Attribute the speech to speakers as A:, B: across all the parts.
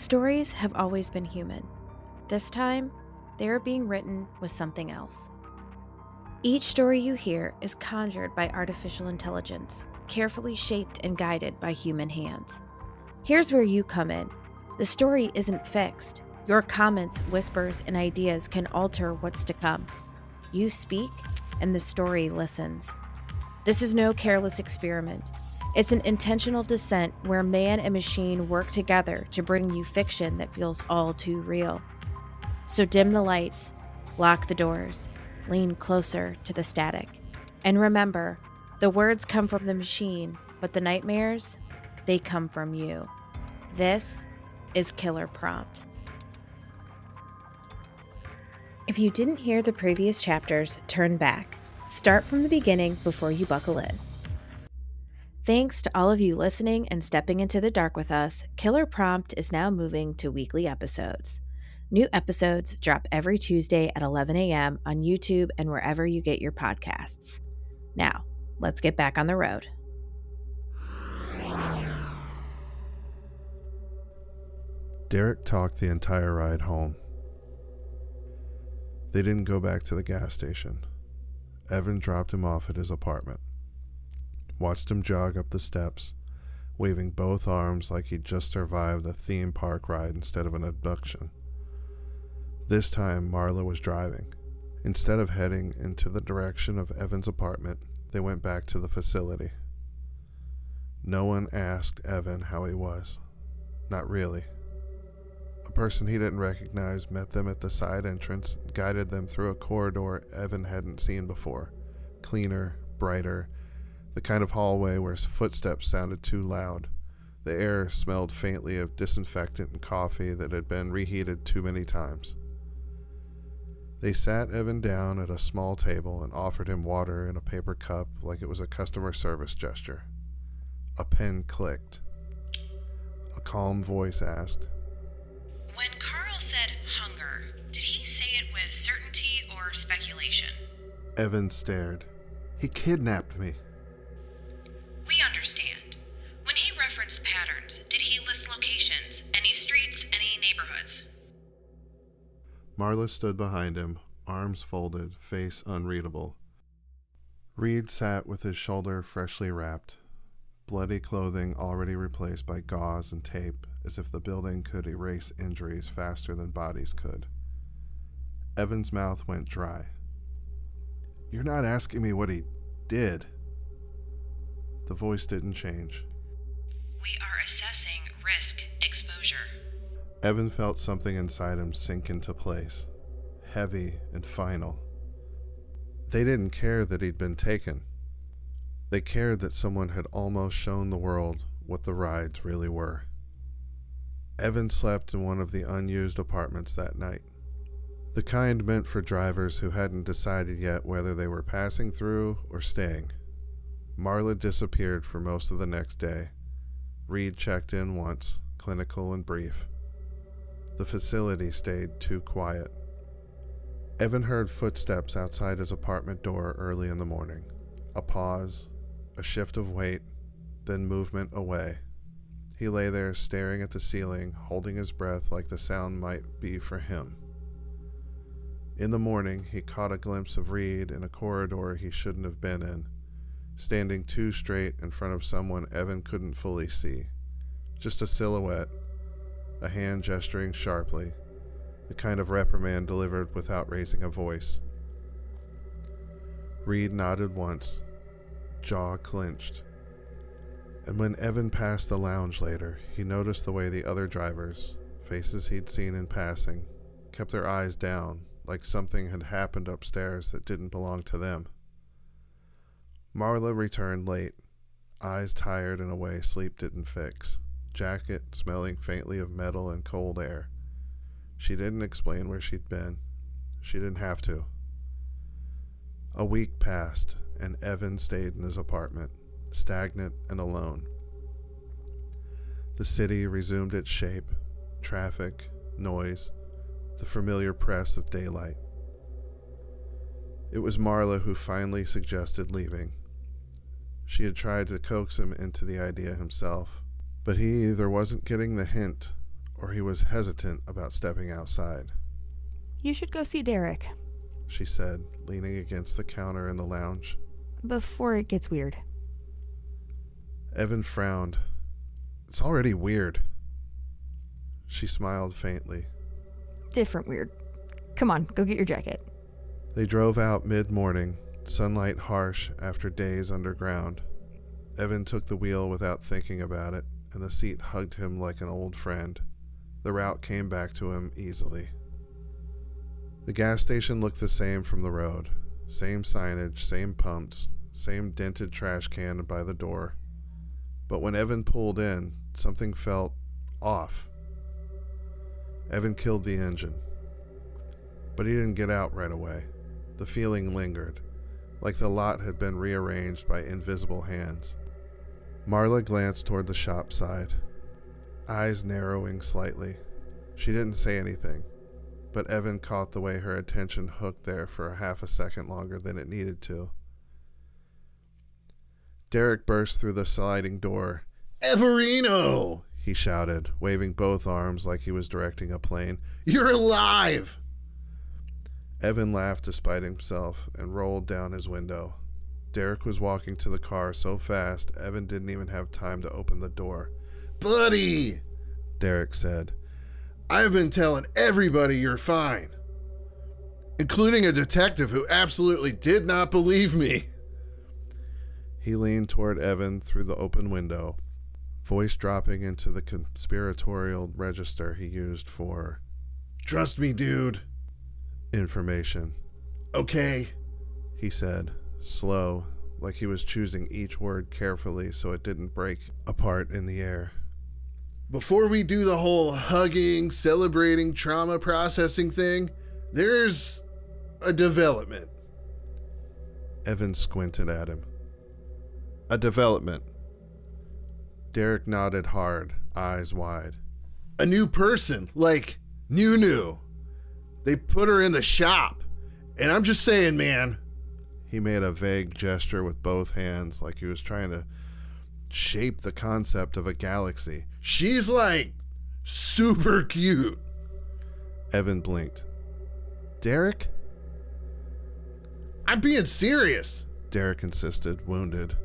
A: Stories have always been human. This time, they are being written with something else. Each story you hear is conjured by artificial intelligence, carefully shaped and guided by human hands. Here's where you come in. The story isn't fixed. Your comments, whispers, and ideas can alter what's to come. You speak, and the story listens. This is no careless experiment. It's an intentional descent where man and machine work together to bring you fiction that feels all too real. So dim the lights, lock the doors, lean closer to the static. And remember, the words come from the machine, but the nightmares, they come from you. This is KillerPrompt. If you didn't hear the previous chapters, turn back. Start from the beginning before you buckle in. Thanks to all of you listening and stepping into the dark with us, KillerPrompt is now moving to weekly episodes. New episodes drop every Tuesday at 11 a.m. on YouTube and wherever you get your podcasts. Now, let's get back on the road.
B: Derek talked the entire ride home. They didn't go back to the gas station. Evan dropped him off at his apartment. Watched him jog up the steps, waving both arms like he'd just survived a theme park ride instead of an abduction. This time, Marla was driving. Instead of heading into the direction of Evan's apartment, they went back to the facility. No one asked Evan how he was. Not really. A person he didn't recognize met them at the side entrance, guided them through a corridor Evan hadn't seen before. Cleaner, brighter, the kind of hallway where footsteps sounded too loud. The air smelled faintly of disinfectant and coffee that had been reheated too many times. They sat Evan down at a small table and offered him water in a paper cup like it was a customer service gesture. A pen clicked. A calm voice asked,
A: When Carl said hunger, did he say it with certainty or speculation?
B: Evan stared. He kidnapped me.
A: We understand. When he referenced patterns, did he list locations, any streets, any neighborhoods?
B: Marla stood behind him, arms folded, face unreadable. Reed sat with his shoulder freshly wrapped, bloody clothing already replaced by gauze and tape, as if the building could erase injuries faster than bodies could. Evan's mouth went dry. You're not asking me what he did. The voice didn't change.
A: We are assessing risk exposure.
B: Evan felt something inside him sink into place, heavy and final. They didn't care that he'd been taken. They cared that someone had almost shown the world what the rides really were. Evan slept in one of the unused apartments that night, the kind meant for drivers who hadn't decided yet whether they were passing through or staying. Marla disappeared for most of the next day. Reed checked in once, clinical and brief. The facility stayed too quiet. Evan heard footsteps outside his apartment door early in the morning. A pause, a shift of weight, then movement away. He lay there staring at the ceiling, holding his breath like the sound might be for him. In the morning, he caught a glimpse of Reed in a corridor he shouldn't have been in, standing too straight in front of someone Evan couldn't fully see. Just a silhouette, a hand gesturing sharply, the kind of reprimand delivered without raising a voice. Reed nodded once, jaw clenched. And when Evan passed the lounge later, he noticed the way the other drivers, faces he'd seen in passing, kept their eyes down, like something had happened upstairs that didn't belong to them. Marla returned late, eyes tired in a way sleep didn't fix, jacket smelling faintly of metal and cold air. She didn't explain where she'd been. She didn't have to. A week passed, and Evan stayed in his apartment, stagnant and alone. The city resumed its shape, traffic, noise, the familiar press of daylight. It was Marla who finally suggested leaving. She had tried to coax him into the idea himself, but he either wasn't getting the hint or he was hesitant about stepping outside.
C: You should go see Derek,
B: she said, leaning against the counter in the lounge.
C: before it gets weird.
B: Evan frowned. It's already weird. She smiled faintly.
C: Different weird. Come on, go get your jacket.
B: They drove out mid-morning, sunlight harsh after days underground. Evan took the wheel without thinking about it, and the seat hugged him like an old friend. The route came back to him easily. The gas station looked the same from the road. Same signage, same pumps, same dented trash can by the door. But when Evan pulled in, something felt off. Evan killed the engine. But he didn't get out right away. The feeling lingered, like the lot had been rearranged by invisible hands. Marla glanced toward the shop side, eyes narrowing slightly. She didn't say anything, but Evan caught the way her attention hooked there for a half a second longer than it needed to. Derek burst through the sliding door. "Everino!" he shouted, waving both arms like he was directing a plane. "You're alive!" Evan laughed despite himself and rolled down his window. Derek was walking to the car so fast, Evan didn't even have time to open the door. "Buddy," Derek said, "I've been telling everybody you're fine, including a detective who absolutely did not believe me." He leaned toward Evan through the open window, voice dropping into the conspiratorial register he used for "Trust me, dude" information. "Okay," he said, slow, like he was choosing each word carefully so it didn't break apart in the air. "Before we do the whole hugging, celebrating, trauma processing thing, there's a development." Evan squinted at him. "A development?" Derek nodded hard, eyes wide. "A new person, like new. They put her in the shop, and I'm just saying, man." He made a vague gesture with both hands, like he was trying to shape the concept of a galaxy. "She's like super cute." Evan blinked. "Derek?" "I'm being serious," Derek insisted, wounded.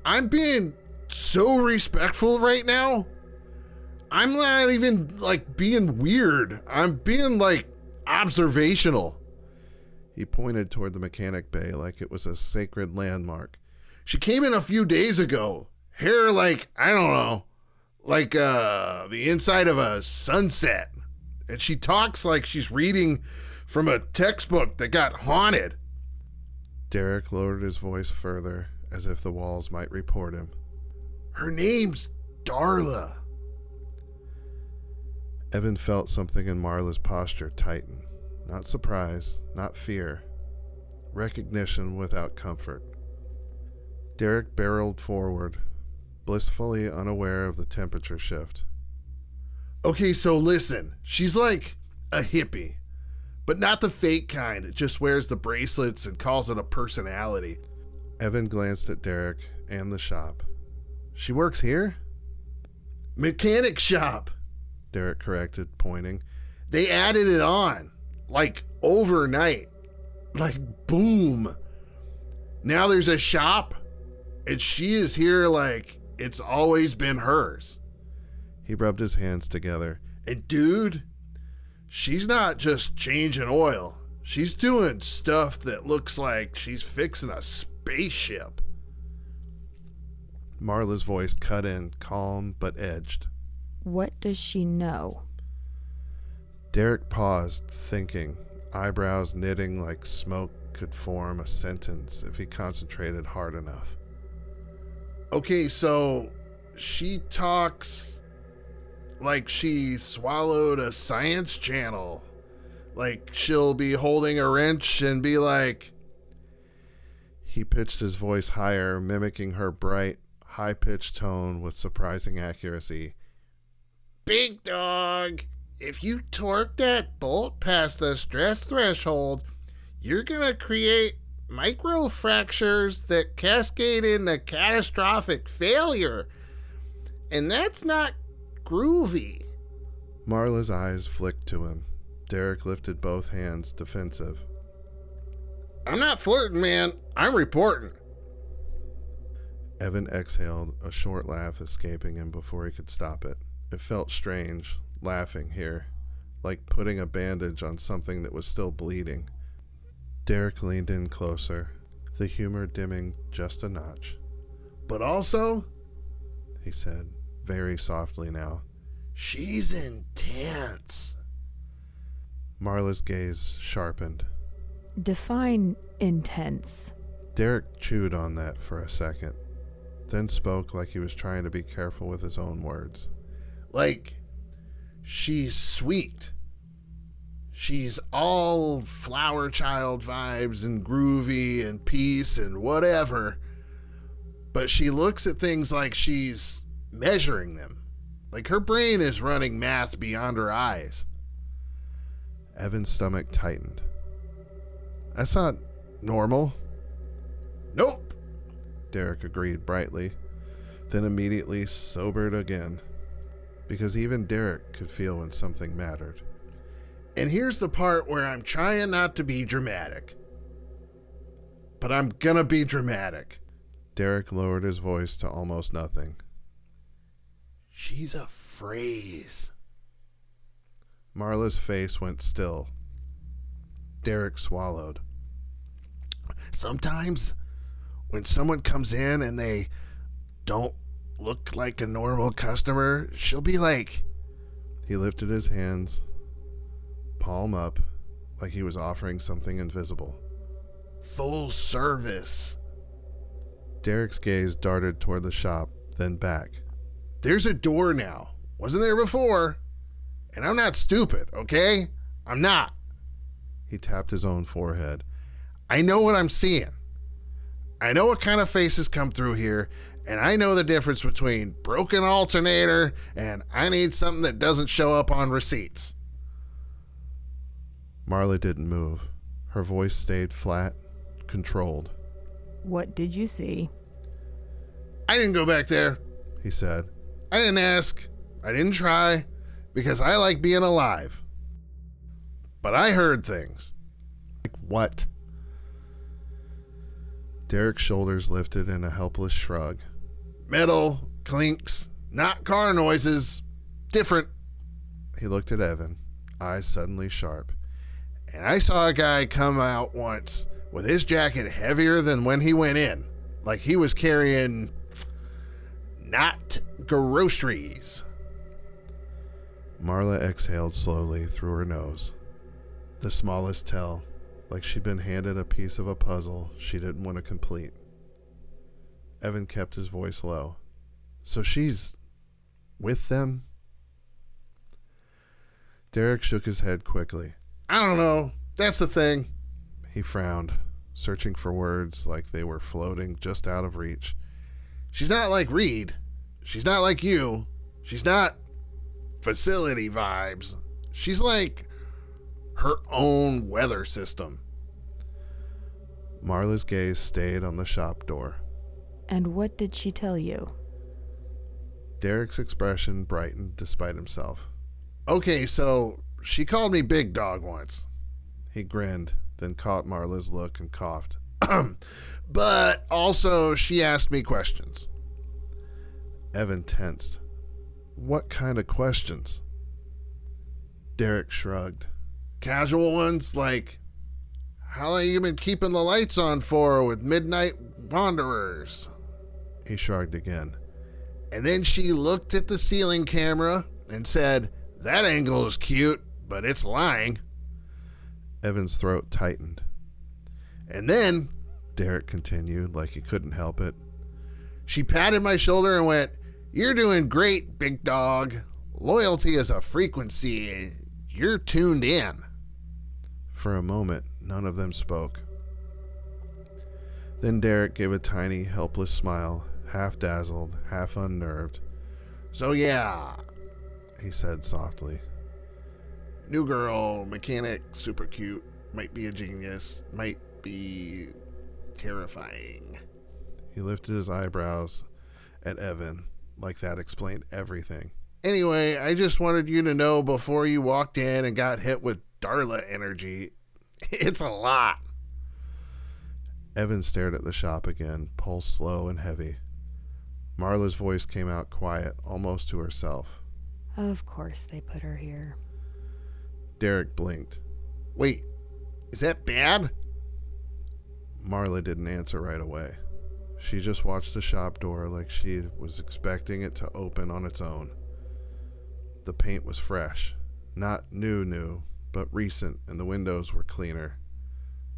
B: "I'm being so respectful right now. I'm not even like being weird. I'm being like observational." He pointed toward the mechanic bay like it was a sacred landmark. "She came in a few days ago. Hair like, I don't know, like the inside of a sunset. And she talks like she's reading from a textbook that got haunted." Derek lowered his voice further, as if the walls might report him. "Her name's Darla." Evan felt something in Marla's posture tighten. Not surprise, not fear. Recognition without comfort. Derek barreled forward, blissfully unaware of the temperature shift. "Okay, so listen. She's like a hippie, but not the fake kind that just wears the bracelets and calls it a personality." Evan glanced at Derek and the shop. "She works here?" "Mechanic shop," Derek corrected, pointing. "They added it on, like overnight. Like boom. Now there's a shop, and she is here like it's always been hers." He rubbed his hands together. "And dude, she's not just changing oil. She's doing stuff that looks like she's fixing a spaceship." Marla's voice cut in, calm but edged.
C: What does she know?
B: Derek paused, thinking, eyebrows knitting like smoke could form a sentence if he concentrated hard enough. "Okay, so she talks like she swallowed a science channel. Like she'll be holding a wrench and be like..." He pitched his voice higher, mimicking her bright, high-pitched tone with surprising accuracy. "Big dog, if you torque that bolt past the stress threshold, you're gonna create microfractures that cascade into catastrophic failure. And that's not groovy." Marla's eyes flicked to him. Derek lifted both hands, defensive.
D: I'm not flirting, man. I'm reporting.
B: Evan exhaled, a short laugh escaping him before he could stop it. It felt strange, laughing here, like putting a bandage on something that was still bleeding. Derek leaned in closer, the humor dimming just a notch.
D: But also,
B: he said, very softly now,
D: she's intense.
B: Marla's gaze sharpened.
C: Define intense.
B: Derek chewed on that for a second, then spoke like he was trying to be careful with his own words.
D: Like, she's sweet. She's all flower child vibes and groovy and peace and whatever. But she looks at things like she's measuring them. Like her brain is running math beyond her eyes.
B: Evan's stomach tightened. That's not normal.
D: Nope,
B: Derek agreed brightly, then immediately sobered again, because even Derek could feel when something mattered.
D: And here's the part where I'm trying not to be dramatic. But I'm gonna be dramatic.
B: Derek lowered his voice to almost nothing.
D: She's a phrase.
B: Marla's face went still. Derek swallowed.
D: Sometimes when someone comes in and they don't look like a normal customer, she'll be like...
B: He lifted his hands, palm up, like he was offering something invisible.
D: Full service.
B: Derek's gaze darted toward the shop, then back.
D: There's a door now. Wasn't there before. And I'm not stupid, okay? I'm not.
B: He tapped his own forehead.
D: I know what I'm seeing. I know what kind of faces come through here, and I know the difference between broken alternator and I need something that doesn't show up on receipts.
B: Marla didn't move. Her voice stayed flat, controlled.
C: What did you see?
D: I didn't go back there,
B: he said.
D: I didn't ask. I didn't try, because I like being alive. But I heard things.
B: Like what? Derek's shoulders lifted in a helpless shrug.
D: Metal, clinks, not car noises. Different.
B: He looked at Evan, eyes suddenly sharp.
D: And I saw a guy come out once with his jacket heavier than when he went in. Like he was carrying... not groceries.
B: Marla exhaled slowly through her nose. The smallest tell, like she'd been handed a piece of a puzzle she didn't want to complete. Evan kept his voice low. So she's with them? Derek shook his head quickly.
D: I don't know. That's the thing.
B: He frowned, searching for words like they were floating just out of reach.
D: She's not like Reed. She's not like you. She's not facility vibes. She's like her own weather system.
B: Marla's gaze stayed on the shop door.
C: And what did she tell you?
B: Derek's expression brightened despite himself.
D: Okay, so she called me Big Dog once.
B: He grinned, then caught Marla's look and coughed.
D: But also she asked me questions.
B: Evan tensed. What kind of questions? Derek shrugged.
D: Casual ones like, how long you been keeping the lights on for with midnight wanderers?
B: He shrugged again.
D: And then she looked at the ceiling camera and said, that angle is cute, but it's lying.
B: Evan's throat tightened.
D: And then,
B: Derek continued like he couldn't help it,
D: she patted my shoulder and went, you're doing great, Big Dog. Loyalty is a frequency. You're tuned in.
B: For a moment, none of them spoke. Then Derek gave a tiny, helpless smile, half dazzled, half unnerved.
D: So yeah,
B: he said softly.
D: New girl, mechanic, super cute, might be a genius, might be terrifying.
B: He lifted his eyebrows at Evan, like that explained everything.
D: Anyway, I just wanted you to know before you walked in and got hit with Darla energy. It's a lot.
B: Evan stared at the shop again, pulse slow and heavy. Marla's voice came out quiet, almost to herself.
C: Of course they put her here.
B: Derek blinked.
D: Wait, is that bad?
B: Marla didn't answer right away. She just watched the shop door like she was expecting it to open on its own. The paint was fresh. Not new, but recent, and the windows were cleaner.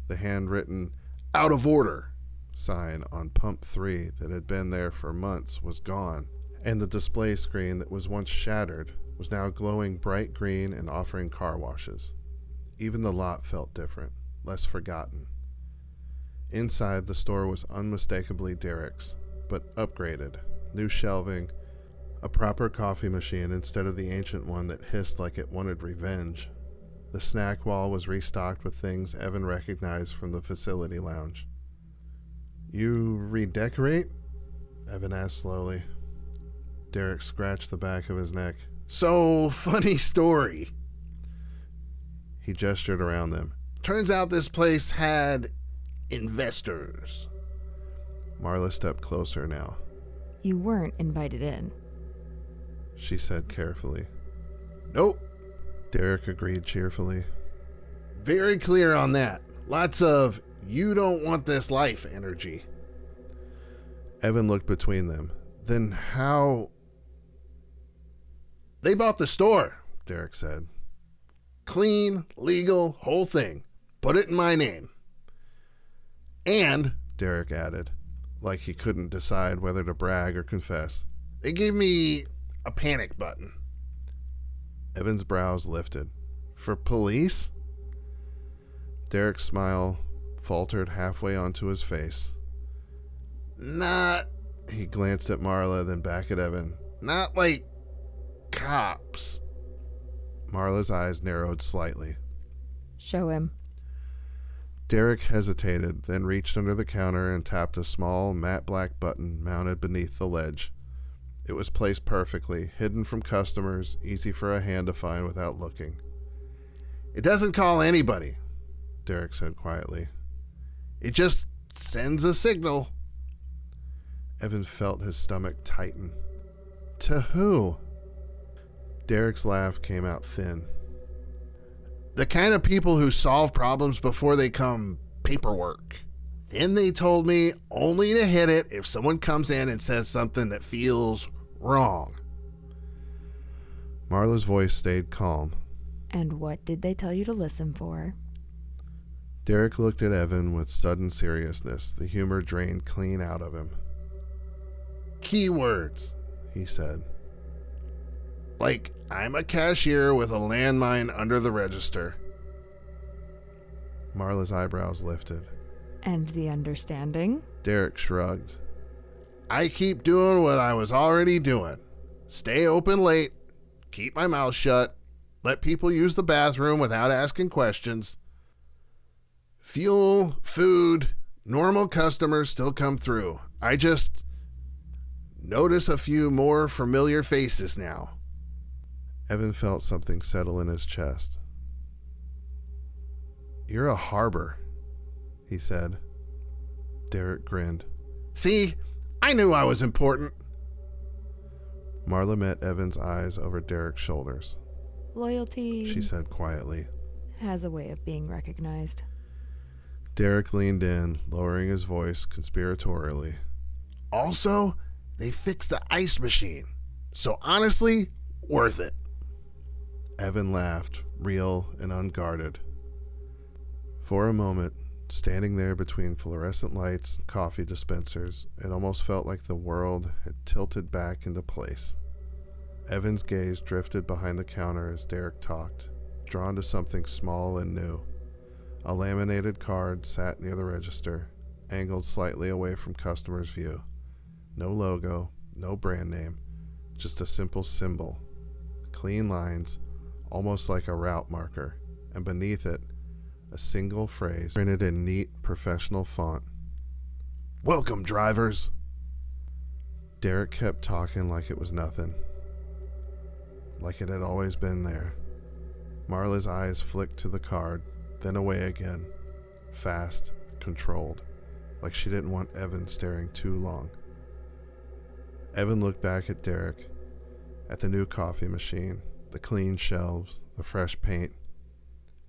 B: The handwritten, "Out of order" sign on pump 3 that had been there for months was gone, and the display screen that was once shattered was now glowing bright green and offering car washes. Even the lot felt different, less forgotten. Inside, the store was unmistakably Derek's, but upgraded. New shelving, a proper coffee machine instead of the ancient one that hissed like it wanted revenge. The snack wall was restocked with things Evan recognized from the facility lounge. "You redecorate?" Evan asked slowly. Derek scratched the back of his neck.
D: So, funny story.
B: He gestured around them.
D: Turns out this place had investors.
B: Marla stepped closer now.
C: You weren't invited in.
B: She said carefully.
D: Nope.
B: Derek agreed cheerfully.
D: Very clear on that. Lots of "you don't want this life" energy.
B: Evan looked between them. Then how...
D: They bought the store,
B: Derek said.
D: Clean, legal, whole thing. Put it in my name. And,
B: Derek added, like he couldn't decide whether to brag or confess,
D: they gave me a panic button.
B: Evan's brows lifted. For police? Derek's smile faltered halfway onto his face.
D: Not,
B: he glanced at Marla, then back at Evan.
D: Not like cops.
B: Marla's eyes narrowed slightly.
C: Show him.
B: Derek hesitated, then reached under the counter and tapped a small, matte black button mounted beneath the ledge. It was placed perfectly, hidden from customers, easy for a hand to find without looking.
D: It doesn't call anybody,
B: Derek said quietly.
D: It just sends a signal.
B: Evan felt his stomach tighten. To who? Derek's laugh came out thin.
D: The kind of people who solve problems before they come paperwork. Then they told me only to hit it if someone comes in and says something that feels wrong.
B: Marla's voice stayed calm.
C: And what did they tell you to listen for?
B: Derek looked at Evan with sudden seriousness, the humor drained clean out of him.
D: Keywords,
B: he said.
D: Like, I'm a cashier with a landmine under the register.
B: Marla's eyebrows lifted.
C: And the understanding?
B: Derek shrugged.
D: I keep doing what I was already doing. Stay open late, keep my mouth shut, let people use the bathroom without asking questions. Fuel, food, normal customers still come through. I just notice a few more familiar faces now.
B: Evan felt something settle in his chest. You're a harbor, he said. Derek grinned.
D: See, I knew I was important.
B: Marla met Evan's eyes over Derek's shoulders.
C: Loyalty,
B: she said quietly,
C: has a way of being recognized.
B: Derek leaned in, lowering his voice conspiratorially.
D: Also, they fixed the ice machine. So honestly, worth it.
B: Evan laughed, real and unguarded. For a moment, standing there between fluorescent lights and coffee dispensers, it almost felt like the world had tilted back into place. Evan's gaze drifted behind the counter as Derek talked, drawn to something small and new. A laminated card sat near the register, angled slightly away from customers' view. No logo, no brand name, just a simple symbol. Clean lines, almost like a route marker, and beneath it, a single phrase printed in neat, professional font. Welcome, drivers. Derek kept talking like it was nothing. like it had always been there. Marla's eyes flicked to the card, then away again, fast, controlled, like she didn't want Evan staring too long. Evan looked back at Derek, at the new coffee machine, the clean shelves, the fresh paint,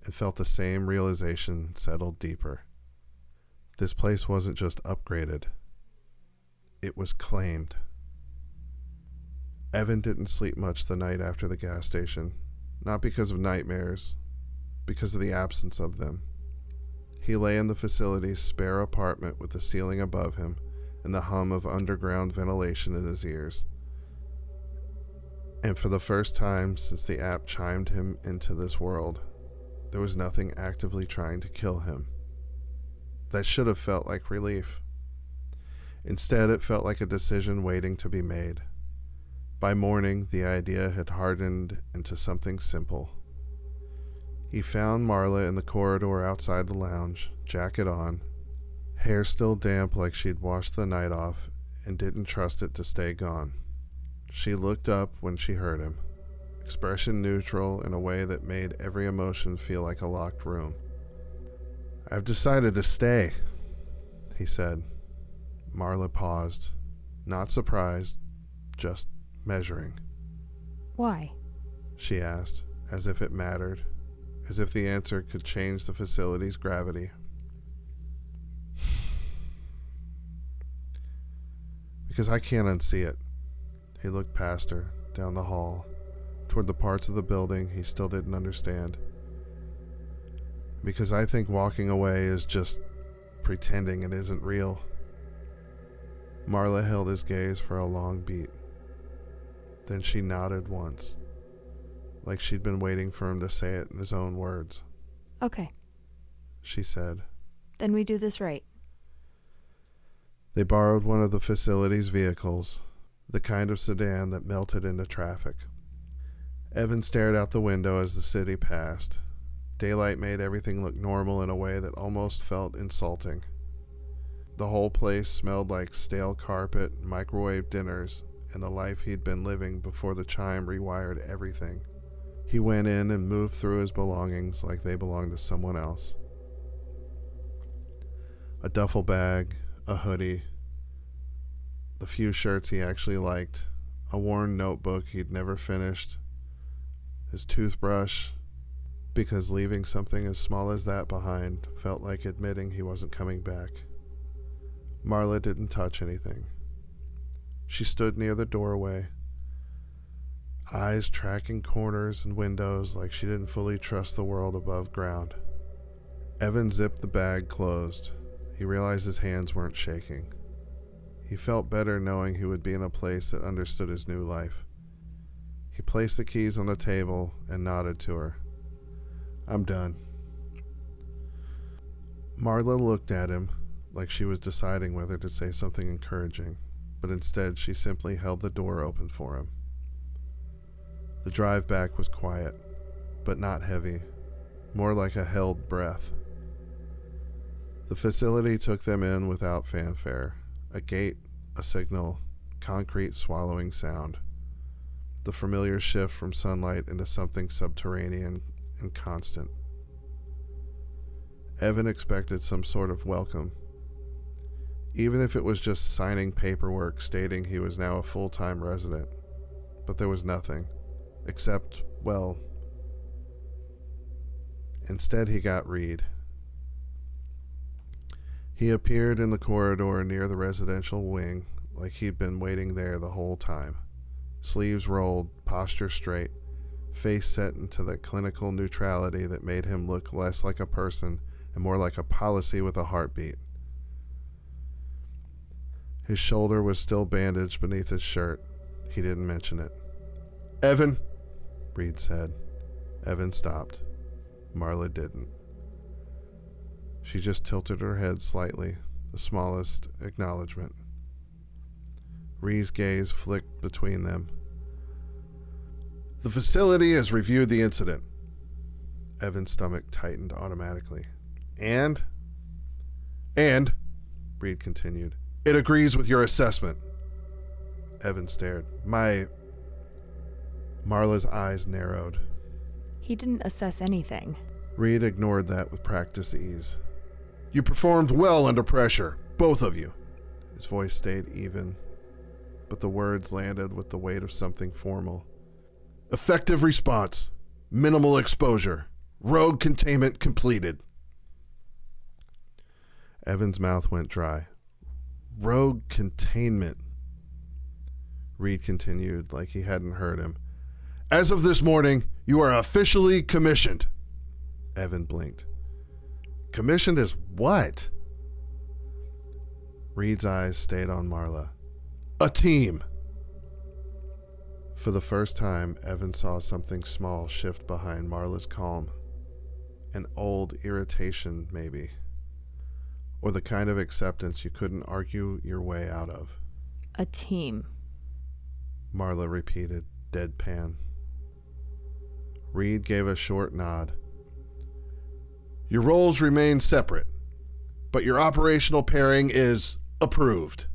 B: and felt the same realization settle deeper. This place wasn't just upgraded. It was claimed. Evan didn't sleep much the night after the gas station, not because of nightmares, because of the absence of them. He lay in the facility's spare apartment with the ceiling above him and the hum of underground ventilation in his ears. And for the first time since the app chimed him into this world, there was nothing actively trying to kill him. That should have felt like relief. Instead, it felt like a decision waiting to be made. By morning, the idea had hardened into something simple. He found Marla in the corridor outside the lounge, jacket on, hair still damp like she'd washed the night off and didn't trust it to stay gone. She looked up when she heard him, expression neutral in a way that made every emotion feel like a locked room. "I've decided to stay," he said. Marla paused, not surprised, just measuring.
C: Why?
B: She asked, as if it mattered, as if the answer could change the facility's gravity. "Because I can't unsee it." He looked past her, down the hall, toward the parts of the building he still didn't understand. "Because I think walking away is just pretending it isn't real." Marla held his gaze for a long beat. Then she nodded once, like she'd been waiting for him to say it in his own words.
C: Okay.
B: She said.
C: Then we do this right.
B: They borrowed one of the facility's vehicles, the kind of sedan that melted into traffic. Evan stared out the window as the city passed. Daylight made everything look normal in a way that almost felt insulting. The whole place smelled like stale carpet, microwave dinners, and the life he'd been living before the chime rewired everything. He went in and moved through his belongings like they belonged to someone else. A duffel bag, a hoodie, the few shirts he actually liked, a worn notebook he'd never finished, his toothbrush, because leaving something as small as that behind felt like admitting he wasn't coming back. Marla didn't touch anything. She stood near the doorway, eyes tracking corners and windows like she didn't fully trust the world above ground. Evan zipped the bag closed. He realized his hands weren't shaking. He felt better knowing he would be in a place that understood his new life. He placed the keys on the table and nodded to her. "I'm done." Marla looked at him like she was deciding whether to say something encouraging, but instead she simply held the door open for him. The drive back was quiet, but not heavy, more like a held breath. The facility took them in without fanfare, a gate, a signal, concrete swallowing sound. The familiar shift from sunlight into something subterranean and constant. Evan expected some sort of welcome, even if it was just signing paperwork stating he was now a full-time resident. But there was nothing, except, well, instead he got Reed. He appeared in the corridor near the residential wing, like he'd been waiting there the whole time. Sleeves rolled, posture straight, face set into that clinical neutrality that made him look less like a person and more like a policy with a heartbeat. His shoulder was still bandaged beneath his shirt. He didn't mention it. "Evan," Reed said. Evan stopped. Marla didn't. She just tilted her head slightly, the smallest acknowledgement. Reed's gaze flicked between them. "The facility has reviewed the incident." Evan's stomach tightened automatically. And, Reed continued, "it agrees with your assessment." Evan stared. My Marla's eyes narrowed.
C: He didn't assess anything.
B: Reed ignored that with practiced ease.
D: You performed well under pressure, both of you.
B: His voice stayed even, but the words landed with the weight of something formal.
D: Effective response. Minimal exposure. Rogue containment completed.
B: Evan's mouth went dry. Rogue containment. Reed continued like he hadn't heard him.
D: As of this morning, you are officially commissioned.
B: Evan blinked. Commissioned as what? Reed's eyes stayed on Marla.
D: A team.
B: For the first time, Evan saw something small shift behind Marla's calm. An old irritation, maybe. Or the kind of acceptance you couldn't argue your way out of.
C: A team.
B: Marla repeated, deadpan. Reed gave a short nod.
D: Your roles remain separate, but your operational pairing is approved.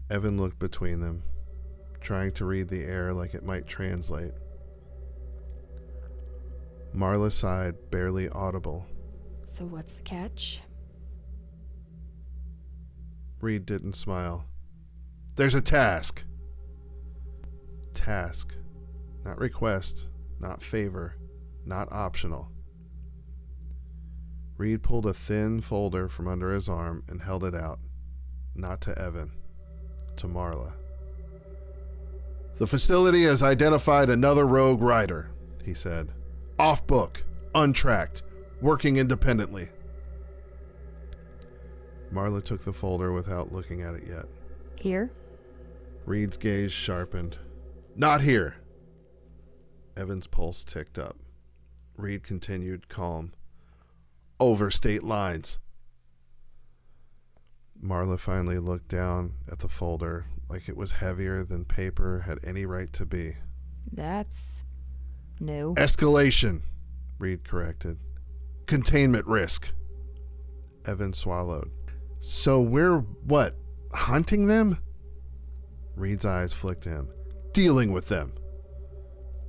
B: Evan looked between them, trying to read the air like it might translate. Marla sighed, barely audible.
C: So what's the catch?
B: Reed didn't smile.
D: There's a task.
B: Task. Not request, not favor, not optional. Reed pulled a thin folder from under his arm and held it out. Not to Evan. To Marla.
D: The facility has identified another rogue rider, he said. Off book, untracked, working independently.
B: Marla took the folder without looking at it yet.
C: Here?
B: Reed's gaze sharpened.
D: Not here.
B: Evan's pulse ticked up. Reed continued, calm.
D: Over state lines.
B: Marla finally looked down at the folder like it was heavier than paper had any right to be.
C: That's new.
D: Escalation,
B: Reed corrected.
D: Containment risk.
B: Evan swallowed.
D: So we're, what, hunting them?
B: Reed's eyes flicked him.
D: Dealing with them.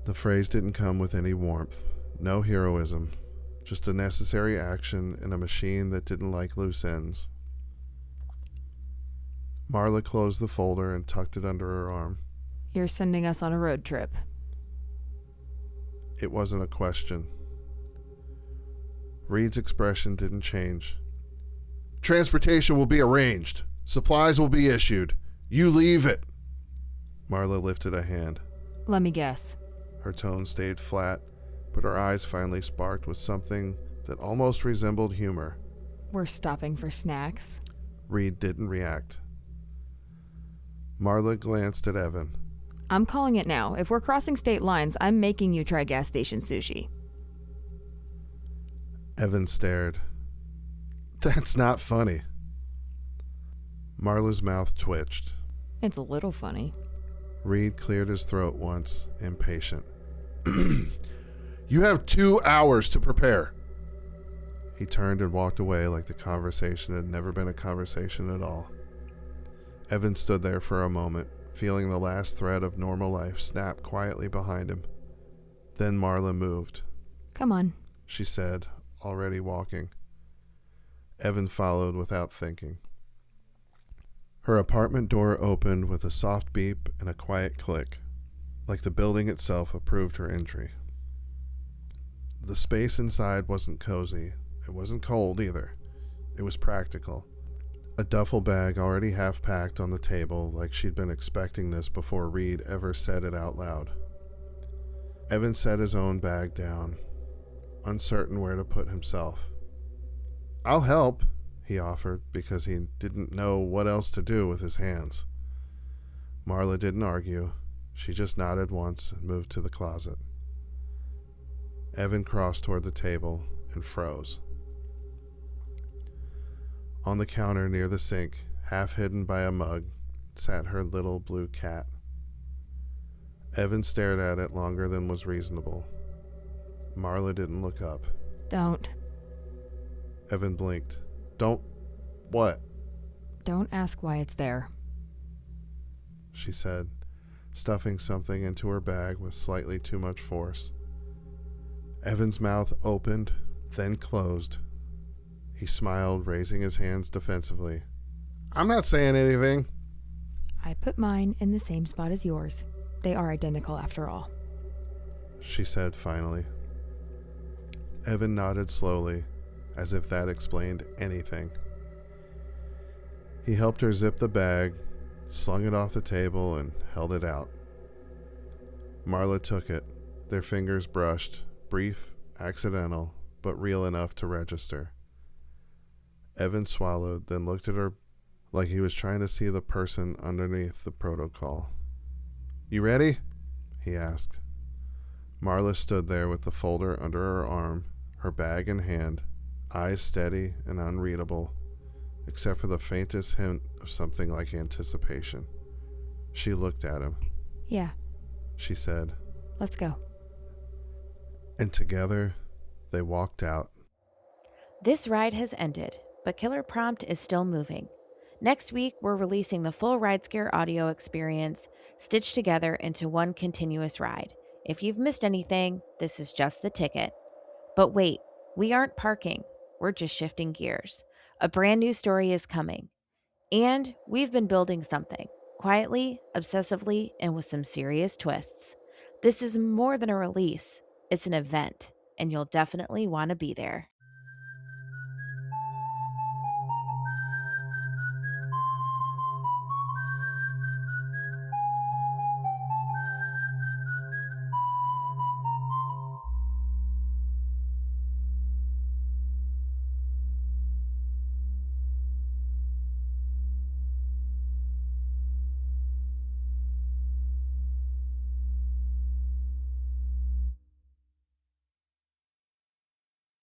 B: The phrase didn't come with any warmth. No heroism. Just a necessary action in a machine that didn't like loose ends. Marla closed the folder and tucked it under her arm.
C: You're sending us on a road trip.
B: It wasn't a question. Reed's expression didn't change.
D: Transportation will be arranged. Supplies will be issued. You leave it.
B: Marla lifted a hand.
C: Let me guess.
B: Her tone stayed flat, but her eyes finally sparked with something that almost resembled humor.
C: We're stopping for snacks.
B: Reed didn't react. Marla glanced at Evan.
C: I'm calling it now. If we're crossing state lines, I'm making you try gas station sushi.
B: Evan stared. That's not funny. Marla's mouth twitched.
C: It's a little funny.
B: Reed cleared his throat once, impatient.
D: You have 2 hours to prepare.
B: He turned and walked away like the conversation had never been a conversation at all. Evan stood there for a moment, feeling the last thread of normal life snap quietly behind him. Then Marla moved.
C: Come on,
B: she said, already walking. Evan followed without thinking. Her apartment door opened with a soft beep and a quiet click, like the building itself approved her entry. The space inside wasn't cozy. It wasn't cold either. It was practical. A duffel bag already half packed on the table, like she'd been expecting this before Reed ever said it out loud. Evan set his own bag down, uncertain where to put himself. "I'll help," he offered, because he didn't know what else to do with his hands. Marla didn't argue. She just nodded once and moved to the closet. Evan crossed toward the table and froze. On the counter near the sink, half hidden by a mug, sat her little blue cat. Evan stared at it longer than was reasonable. Marla didn't look up.
C: Don't.
B: Evan blinked. Don't what?
C: Don't ask why it's there.
B: She said. stuffing something into her bag with slightly too much force. Evan's mouth opened, then closed. He smiled, raising his hands defensively. I'm not saying anything.
C: I put mine in the same spot as yours. They are identical after all,
B: she said finally. Evan nodded slowly, as if that explained anything. He helped her zip the bag, slung it off the table, and held it out. Marla took it, their fingers brushed, brief, accidental, but real enough to register. Evan swallowed, then looked at her like he was trying to see the person underneath the protocol. You ready? He asked. Marla stood there with the folder under her arm, her bag in hand, eyes steady and unreadable, except for the faintest hint of something like anticipation. She looked at him.
C: Yeah,
B: she said.
C: Let's go.
A: And together, they walked out. This ride has ended, but KillerPrompt is still moving. Next week, we're releasing the full RideScare audio experience stitched together into one continuous ride. If you've missed anything, this is just the ticket. But wait, we aren't parking. We're just shifting gears. A brand new story is coming. And we've been building something, quietly, obsessively, and with some serious twists. This is more than a release. It's an event, and you'll definitely want to be there.